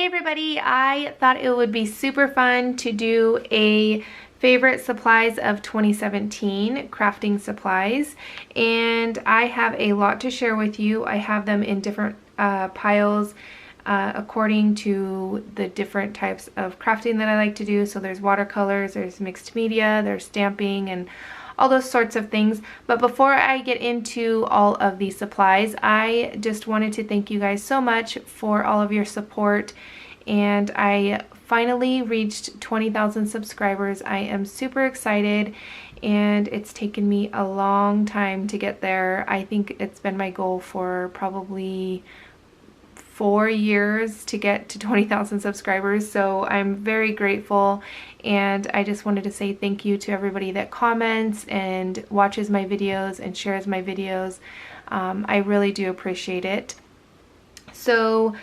Hey everybody, I thought it would be super fun to do a favorite supplies of 2017 crafting supplies, and I have a lot to share with you. I have them in different piles according to the different types of crafting that I like to do. So there's watercolors, there's mixed media, there's stamping, and all those sorts of things. But before I get into all of these supplies, I just wanted to thank you guys so much for all of your support, and I finally reached 20,000 subscribers. I am super excited, and it's taken me a long time to get there. I think it's been my goal for probably 4 years to get to 20,000 subscribers, so I'm very grateful, and I just wanted to say thank you to everybody that comments and watches my videos and shares my videos. I really do appreciate it. So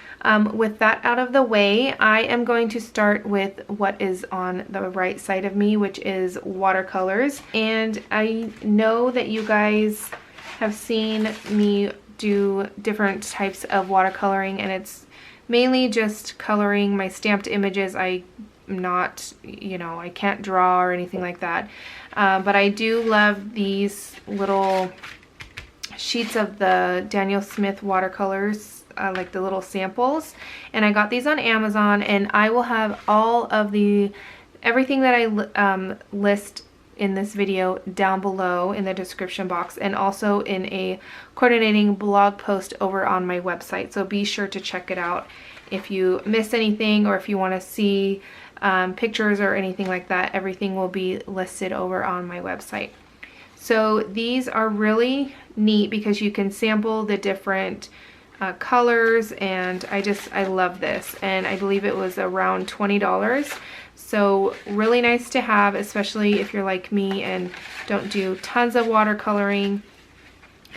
with that out of the way, I am going to start with what is on the right side of me, which is watercolors. And I know that you guys have seen me do different types of watercoloring, and it's mainly just coloring my stamped images. I'm not, I can't draw or anything like that, but I do love these little sheets of the Daniel Smith watercolors, like the little samples, and I got these on Amazon, and I will have all of everything that I list in this video down below in the description box, and also in a coordinating blog post over on my website. So be sure to check it out if you miss anything, or if you want to see pictures or anything like that. Everything will be listed over on my website. So these are really neat because you can sample the different colors, and I love this, and I believe it was around $20. So really nice to have, especially if you're like me and don't do tons of watercoloring,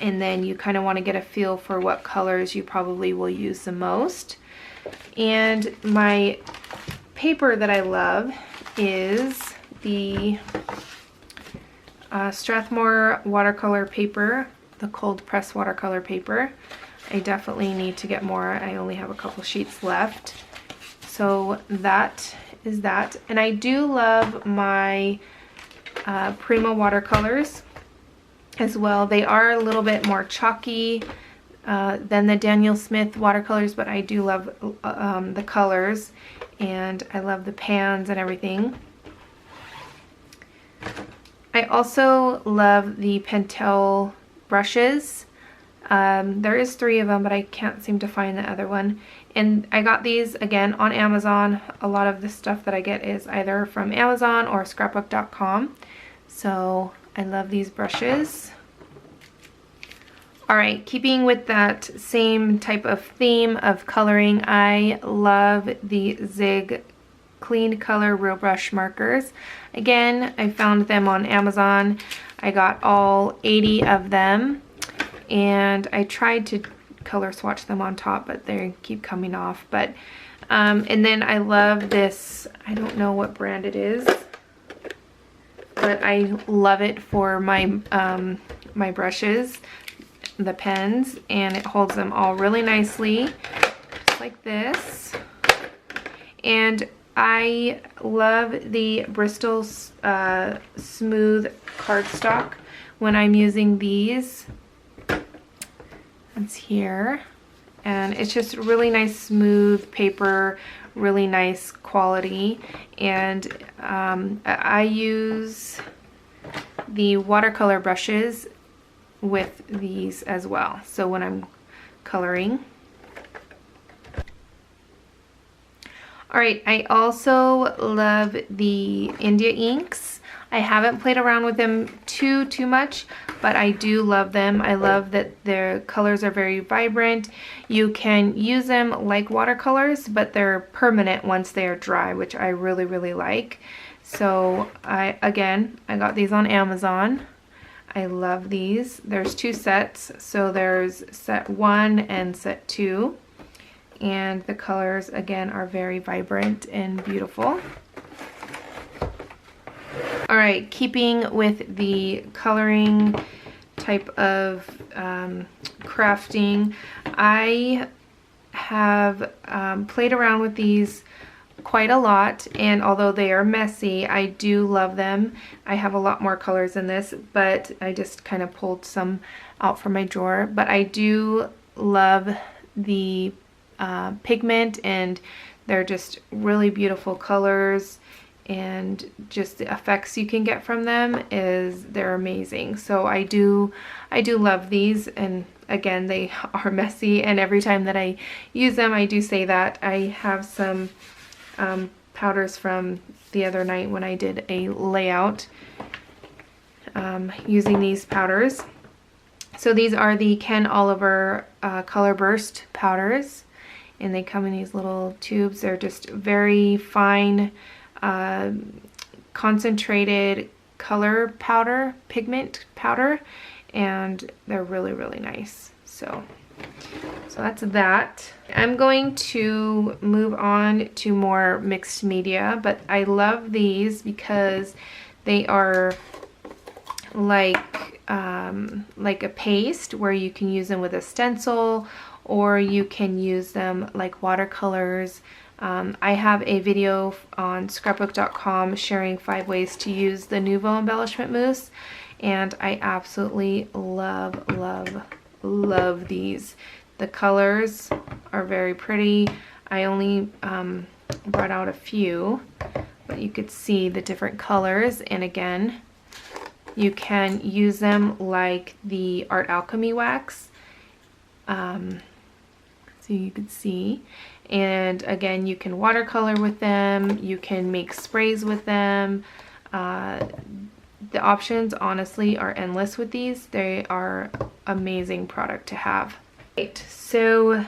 and then you kind of want to get a feel for what colors you probably will use the most. And my paper that I love is the Strathmore watercolor paper, the cold press watercolor paper. I definitely need to get more. I only have a couple sheets left. So that is that. And I do love my Prima watercolors as well. They are a little bit more chalky than the Daniel Smith watercolors, but I do love the colors, and I love the pans and everything. I also love the Pentel brushes. There is 3 of them, but I can't seem to find the other one. And I got these again on Amazon. A lot of the stuff that I get is either from Amazon or scrapbook.com. So I love these brushes. Alright, keeping with that same type of theme of coloring, I love the Zig Clean Color Real Brush markers. Again, I found them on Amazon. I got all 80 of them, and I tried to color swatch them on top, but they keep coming off. But and then I love this, I don't know what brand it is, but I love it for my my brushes, the pens, and it holds them all really nicely, just like this. And I love the Bristol smooth cardstock when I'm using these. It's here, and it's just really nice smooth paper, really nice quality. And I use the watercolor brushes with these as well, so when I'm coloring. Alright, I also love the India inks. I haven't played around with them too much, but I do love them. I love that their colors are very vibrant. You can use them like watercolors, but they're permanent once they are dry, which I really like. So I got these on Amazon. I love these. There's 2 sets, so there's set 1 and set 2. And the colors again are very vibrant and beautiful. Alright, keeping with the coloring type of crafting, I have played around with these quite a lot, and although they are messy, I do love them. I have a lot more colors in this, but I just kind of pulled some out from my drawer. But I do love the pigment, and they're just really beautiful colors, and just the effects you can get from them they're amazing. So I do love these, and again, they are messy, and every time that I use them, I do say that. I have some powders from the other night when I did a layout using these powders. So these are the Ken Oliver Color Burst powders, and they come in these little tubes. They're just very fine, concentrated color powder, pigment powder, and they're really, really nice. So that's that. I'm going to move on to more mixed media, but I love these because they are like a paste where you can use them with a stencil, or you can use them like watercolors. I have a video on scrapbook.com sharing 5 ways to use the Nuvo embellishment mousse, and I absolutely love these. The colors are very pretty. I only brought out a few, but you could see the different colors, and again, you can use them like the Art Alchemy Wax, so you could see. And again, you can watercolor with them, you can make sprays with them. The options honestly are endless with these. They are amazing product to have. Right, so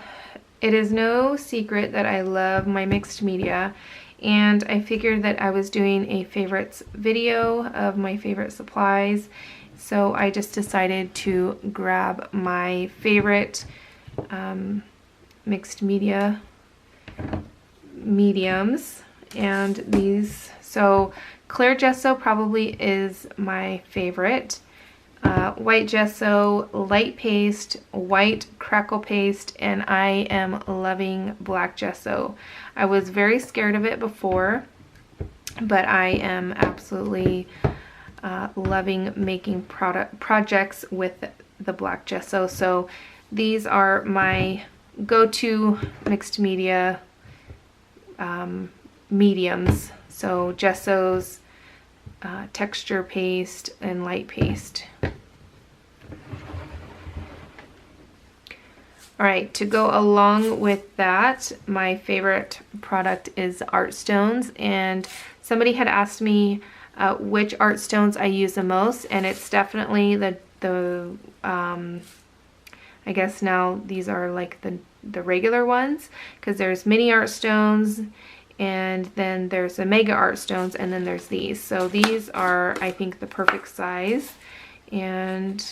it is no secret that I love my mixed media, and I figured that I was doing a favorites video of my favorite supplies, so I just decided to grab my favorite mixed media mediums, and these. So clear gesso probably is my favorite. White gesso, light paste, white crackle paste, and I am loving black gesso. I was very scared of it before, but I am absolutely loving making projects with the black gesso. So these are my go-to mixed media mediums. So gessos, texture paste, and light paste. Alright, to go along with that, my favorite product is art stones, and somebody had asked me which art stones I use the most, and it's definitely the I guess now these are like the regular ones, because there's mini art stones, and then there's the mega art stones, and then there's these. So these are, I think, the perfect size, and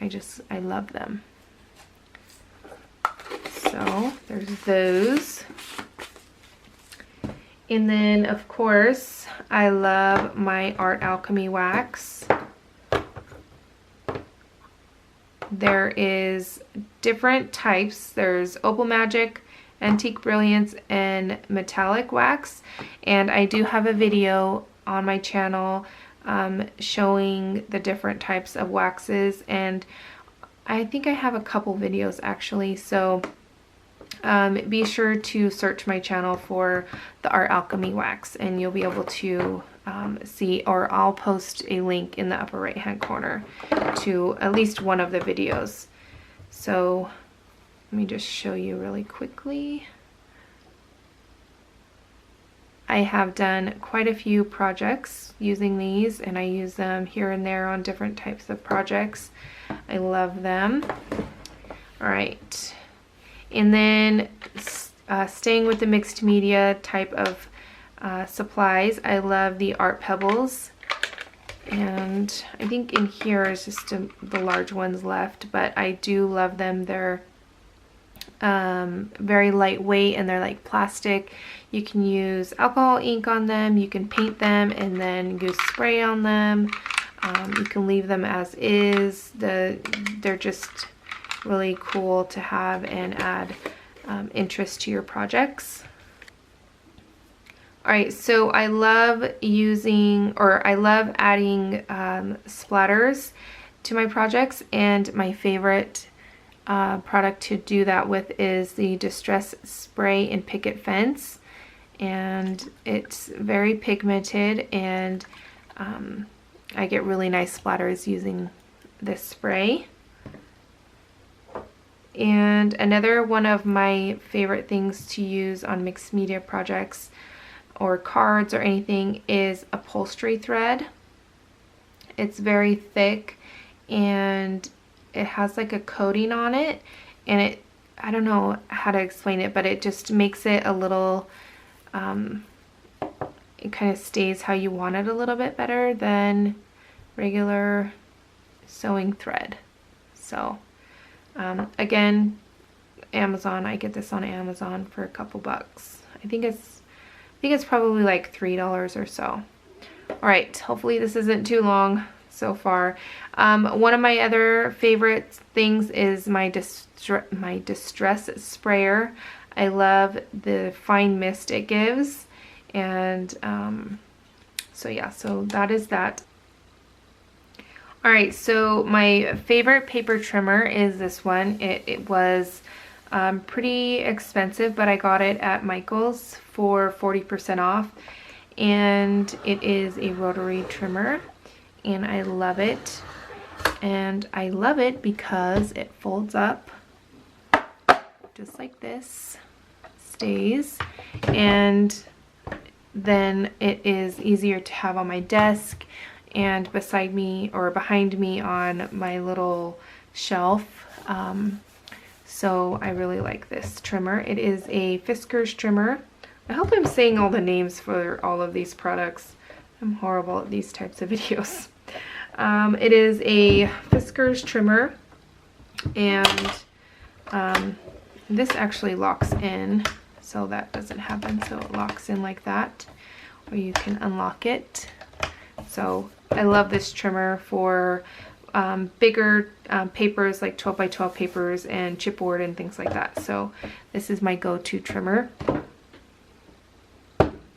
I love them. So there's those. And then of course I love my Art Alchemy Wax. There is different types. There's Opal Magic, Antique Brilliance, and Metallic Wax, and I do have a video on my channel showing the different types of waxes, and I think I have a couple videos actually, so be sure to search my channel for the Art Alchemy Wax, and you'll be able to see, or I'll post a link in the upper right hand corner to at least one of the videos. So let me just show you really quickly. I have done quite a few projects using these, and I use them here and there on different types of projects. I love them. All right, and then staying with the mixed media type of supplies, I love the Art Pebbles, and I think in here is just the large ones left, but I do love them. They're very lightweight, and they're like plastic. You can use alcohol ink on them, you can paint them, and then use spray on them. You can leave them as is. They're just really cool to have and add interest to your projects. Alright, so I love using, or I love adding splatters to my projects, and my favorite product to do that with is the Distress Spray in Picket Fence. And it's very pigmented, and I get really nice splatters using this spray. And another one of my favorite things to use on mixed media projects or cards or anything is upholstery thread. It's very thick and it has like a coating on it, and it, I don't know how to explain it, but it just makes it a little, it kind of stays how you want it a little bit better than regular sewing thread. So again, Amazon, I get this on Amazon for a couple bucks. I think it's probably like $3 or so. All right, hopefully this isn't too long so far. One of my other favorite things is my distress sprayer. I love the fine mist it gives, and so yeah, so that is that. All right, so my favorite paper trimmer is this one. It was pretty expensive, but I got it at Michael's for 40% off, and it is a rotary trimmer, and I love it. And I love it because it folds up just like this, stays, and then it is easier to have on my desk and beside me or behind me on my little shelf. So I really like this trimmer. It is a Fiskars trimmer. I hope I'm saying all the names for all of these products. I'm horrible at these types of videos. It is a Fiskars trimmer, and this actually locks in, so that doesn't happen. So it locks in like that, or you can unlock it. So I love this trimmer for bigger papers like 12 by 12 papers and chipboard and things like that. So this is my go-to trimmer.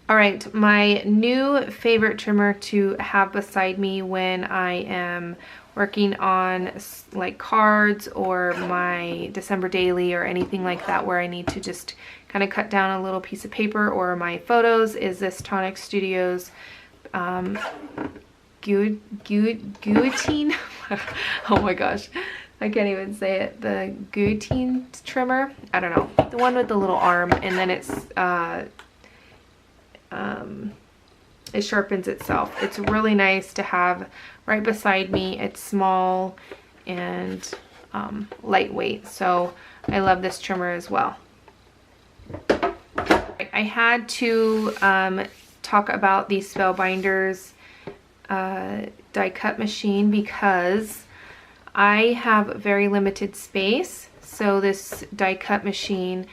All right, my new favorite trimmer to have beside me when I am working on like cards or my December daily or anything like that where I need to just kind of cut down a little piece of paper, or my photos, is this Tonic Studios guillotine. Oh my gosh, I can't even say it. The guillotine trimmer. I don't know, the one with the little arm, and then it's it sharpens itself. It's really nice to have right beside me. It's small and lightweight, so I love this trimmer as well. I had to talk about the Spellbinders die cut machine because I have very limited space. So this die cut machine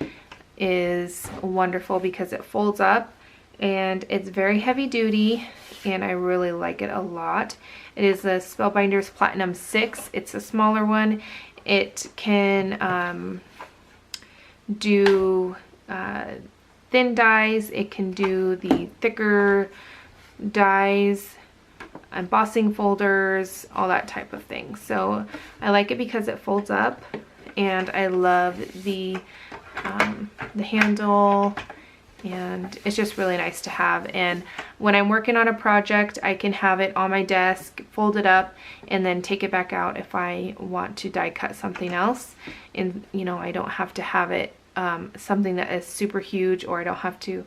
is wonderful because it folds up and it's very heavy duty, and I really like it a lot. It is the Spellbinders Platinum 6. It's a smaller one. It can do thin dies. It can do the thicker dies, embossing folders, all that type of thing. So I like it because it folds up, and I love the handle, and it's just really nice to have. And when I'm working on a project, I can have it on my desk, fold it up, and then take it back out if I want to die cut something else. And you know, I don't have to have it something that is super huge, or I don't have to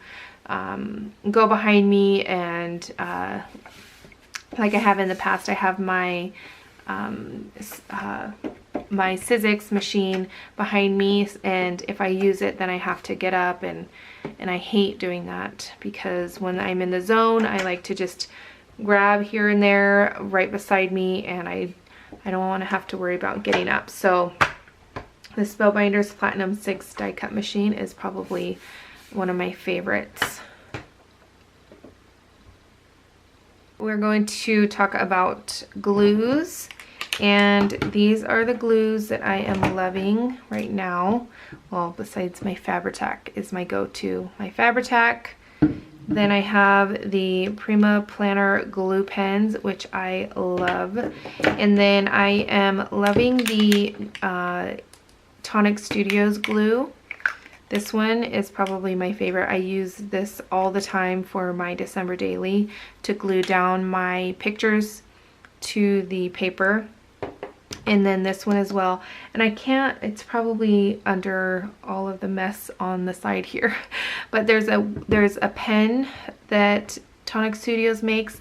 go behind me and like I have in the past. I have my my Sizzix machine behind me, and if I use it, then I have to get up, and I hate doing that, because when I'm in the zone, I like to just grab here and there right beside me, and I don't want to have to worry about getting up. So the Spellbinders Platinum 6 die cut machine is probably one of my favorites. We're going to talk about glues, And these are the glues that I am loving right now. Well, besides my Fabri-Tac is my go-to. My Fabri-Tac. Then I have the Prima Planner glue pens, which I love. And then I am loving the Tonic Studios glue. This one is probably my favorite. I use this all the time for my December daily to glue down my pictures to the paper. And then this one as well. And I can't, it's probably under all of the mess on the side here. But there's a pen that Tonic Studios makes,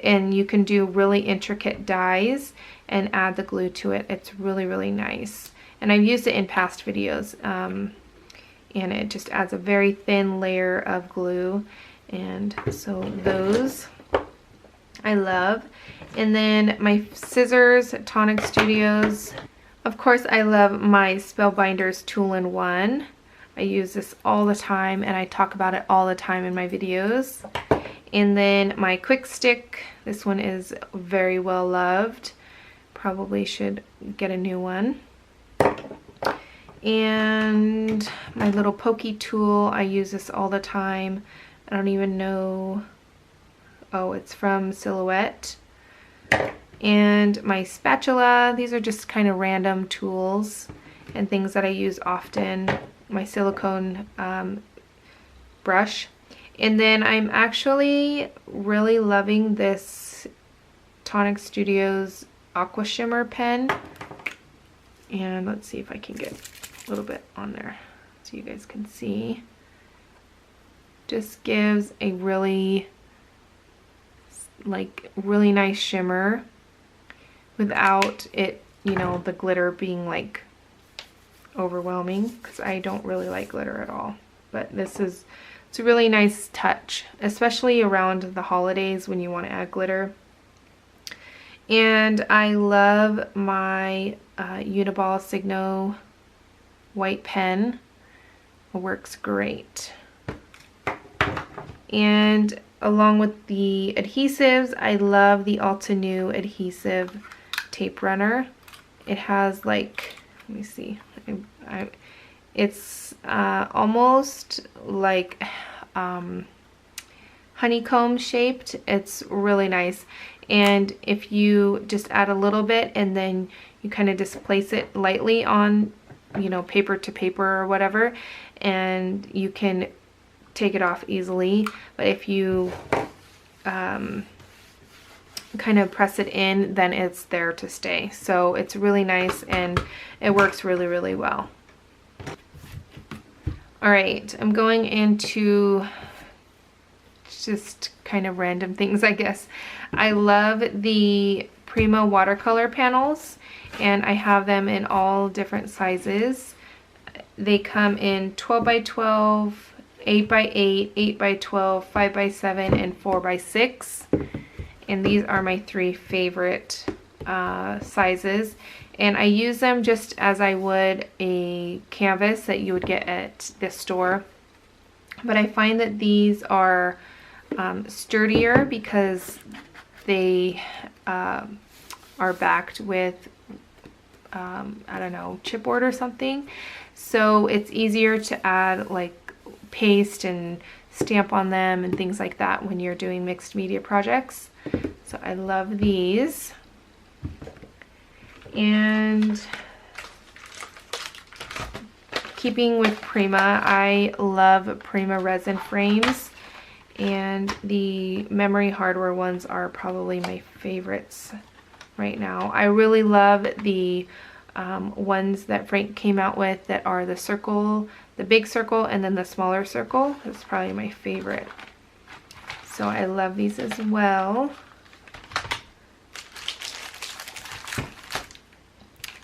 and you can do really intricate dies and add the glue to it. It's really, really nice. And I've used it in past videos. And it just adds a very thin layer of glue. And so those I love. And then my scissors, Tonic Studios. Of course, I love my Spellbinders Tool-in-One. I use this all the time, and I talk about it all the time in my videos. And then my Quick Stick. This one is very well loved. Probably should get a new one. And my little pokey tool, I use this all the time. I don't even know. Oh, it's from Silhouette. And my spatula, these are just kind of random tools and things that I use often. My silicone brush. And then I'm actually really loving this Tonic Studios Aqua Shimmer pen. And let's see if I can get a little bit on there so you guys can see. Just gives a really nice shimmer without it, you know, the glitter being like overwhelming, because I don't really like glitter at all. But it's a really nice touch, especially around the holidays when you want to add glitter. And I love my Uniball Signo white pen. It works great. And along with the adhesives, I love the Altenew adhesive tape runner. It has like, let me see, it's almost like honeycomb shaped. It's really nice. And if you just add a little bit and then you kind of just place it lightly on, you know, paper to paper or whatever, and you can take it off easily. But if you kind of press it in, then it's there to stay. So it's really nice and it works really, really well. All right, I'm going into just kind of random things, I guess. I love the Prima watercolor panels, and I have them in all different sizes. They come in 12 by 12, 8 by 8, 8 by 12, 5 by 7, and 4 by 6. And these are my three favorite sizes. And I use them just as I would a canvas that you would get at the store. But I find that these are sturdier because they are backed with, I don't know, chipboard or something. So it's easier to add like paste and stamp on them and things like that when you're doing mixed media projects. So I love these. And keeping with Prima, I love Prima resin frames, and the memory hardware ones are probably my favorites right now. I really love the ones that Frank came out with that are the circle, the big circle, and then the smaller circle. That's probably my favorite. So I love these as well.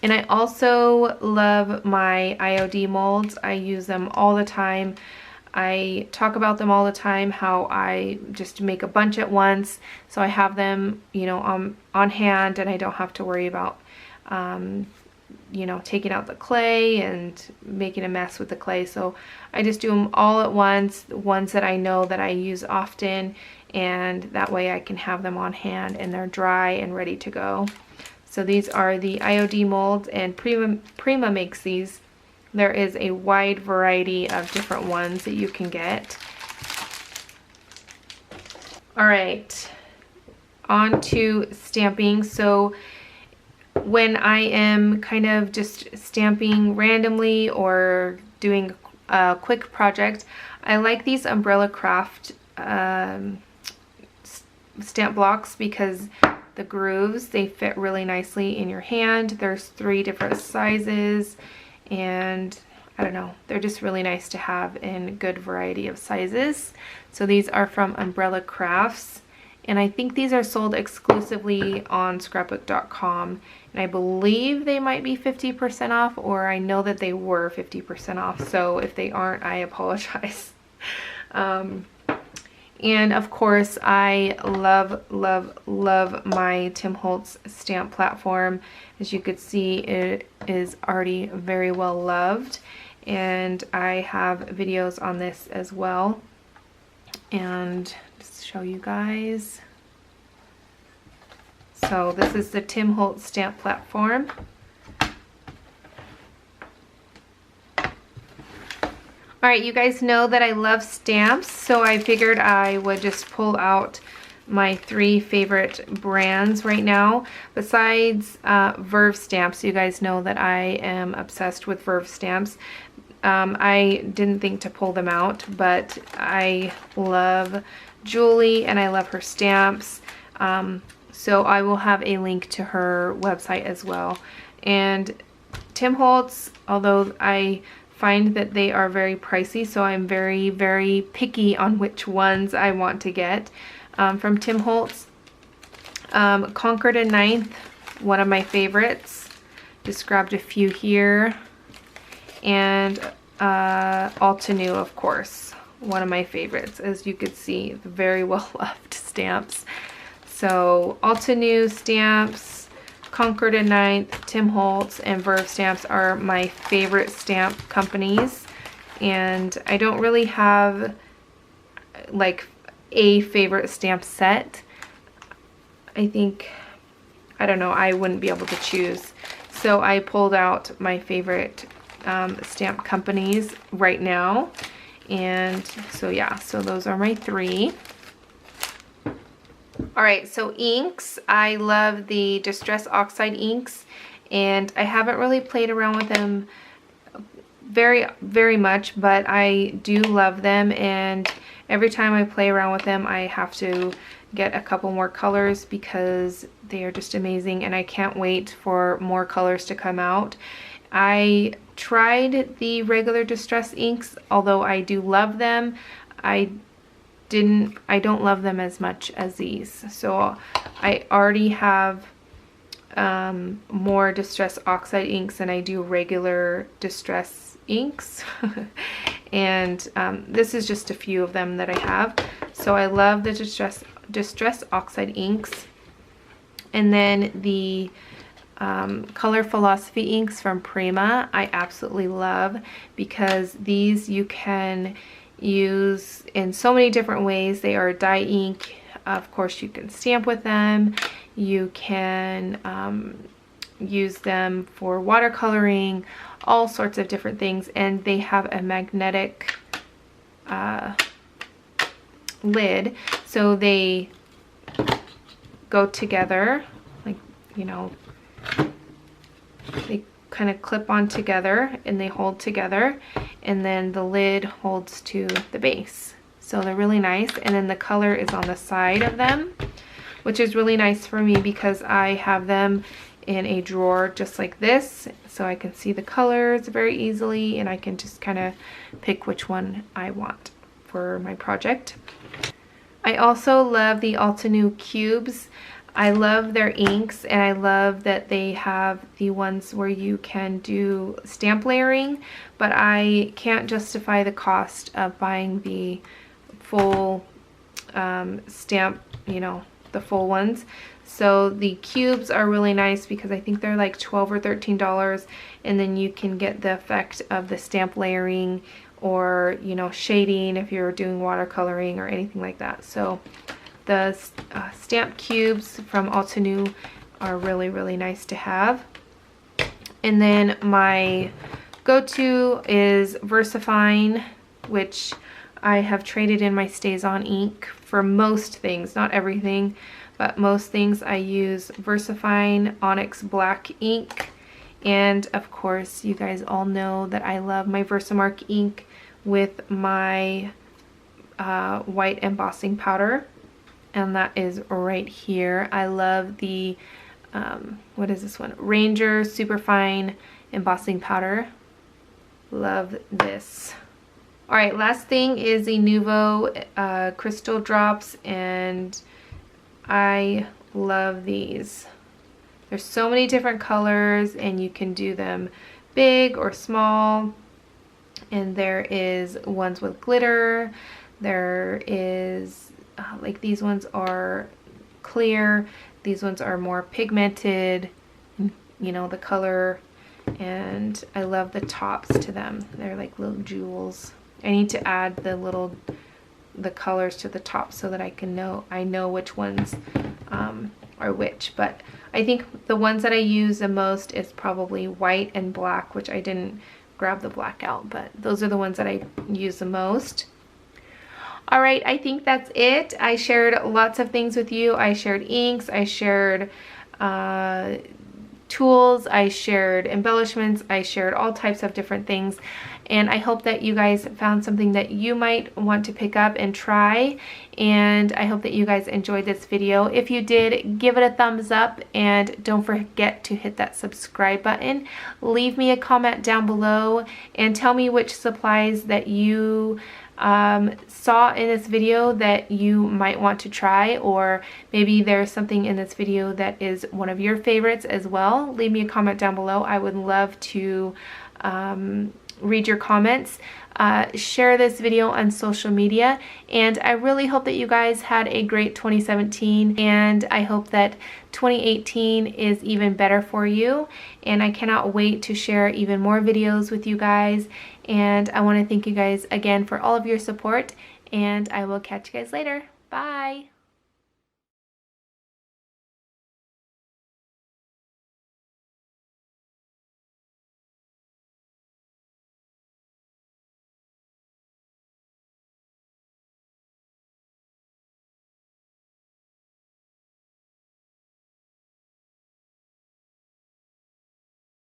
And I also love my IOD molds. I use them all the time. I talk about them all the time, how I just make a bunch at once. So I have them, you know, on hand, and I don't have to worry about, you know, taking out the clay and making a mess with the clay. So I just do them all at once, the ones that I know that I use often, and that way I can have them on hand and they're dry and ready to go. So these are the IOD molds, and Prima makes these. There is a wide variety of different ones that you can get. All right, on to stamping. So when I am kind of just stamping randomly or doing a quick project, I like these Umbrella Craft stamp blocks because the grooves, they fit really nicely in your hand. There's 3 different sizes, and I don't know, they're just really nice to have in good variety of sizes. So these are from Umbrella Crafts, and I think these are sold exclusively on scrapbook.com, and I believe they might be 50% off, or I know that they were 50% off, so if they aren't, I apologize. And of course, I love, love, love my Tim Holtz stamp platform. As you could see, it is already very well loved, and I have videos on this as well. And just show you guys. So this is the Tim Holtz stamp platform. Alright, you guys know that I love stamps, so I figured I would just pull out my 3 favorite brands right now. Besides Verve stamps, you guys know that I am obsessed with Verve stamps. I didn't think to pull them out, but I love Julie and I love her stamps. So I will have a link to her website as well. And Tim Holtz, although I find that they are very pricey, so I'm very, very picky on which ones I want to get. From Tim Holtz, Concord and Ninth, one of my favorites. Just grabbed a few here. And Altenew, of course, one of my favorites. As you could see, very well loved stamps. So Altenew stamps, Concord and Ninth, Tim Holtz, and Verve stamps are my favorite stamp companies. And I don't really have like a favorite stamp set. I think, I don't know, I wouldn't be able to choose. So I pulled out my favorite stamp companies right now. And so yeah, so those are my 3. Alright, so inks. I love the Distress Oxide inks, and I haven't really played around with them very much, but I do love them, and every time I play around with them I have to get a couple more colors because they are just amazing, and I can't wait for more colors to come out. I tried the regular Distress inks, although I do love them. I don't love them as much as these. So I already have more Distress Oxide inks than I do regular Distress inks. And this is just a few of them that I have. So I love the Distress Oxide inks. And then the Color Philosophy inks from Prima I absolutely love, because these you can use in so many different ways. They are dye ink. Of course, you can stamp with them. You can use them for watercoloring, all sorts of different things. And they have a magnetic lid, so they go together, like, you know, they kind of clip on together and they hold together, and then the lid holds to the base. So they're really nice, and then the color is on the side of them, which is really nice for me because I have them in a drawer just like this, so I can see the colors very easily, and I can just kind of pick which one I want for my project. I also love the Altenew cubes. I love their inks, and I love that they have the ones where you can do stamp layering, but I can't justify the cost of buying the full stamp, you know, the full ones. So the cubes are really nice because I think they're like $12 or $13, and then you can get the effect of the stamp layering, or, you know, shading if you're doing watercoloring or anything like that. So the stamp cubes from Altenew are really, really nice to have. And then my go-to is VersaFine, which I have traded in my StazOn ink for most things, not everything, but most things I use VersaFine Onyx Black ink. And of course, you guys all know that I love my Versamark ink with my white embossing powder. And that is right here. I love the, what is this one? Ranger Superfine Embossing Powder. Love this. Alright, last thing is the Nuvo crystal drops, and I love these. There's so many different colors, and you can do them big or small. And there is ones with glitter. There is, like these ones are clear. These ones are more pigmented, you know, the color. And I love the tops to them. They're like little jewels. I need to add the colors to the top so that I know which ones are which. But I think the ones that I use the most is probably white and black, which I didn't grab the black out, but those are the ones that I use the most. All right, I think that's it. I shared lots of things with you. I shared inks, I shared tools, I shared embellishments, I shared all types of different things, and I hope that you guys found something that you might want to pick up and try, and I hope that you guys enjoyed this video. If you did, give it a thumbs up, and don't forget to hit that subscribe button. Leave me a comment down below and tell me which supplies that you saw in this video that you might want to try, or maybe there's something in this video that is one of your favorites as well. Leave me a comment down below. I would love to read your comments. Share this video on social media, and I really hope that you guys had a great 2017, and I hope that 2018 is even better for you, and I cannot wait to share even more videos with you guys. And I want to thank you guys again for all of your support, and I will catch you guys later. Bye!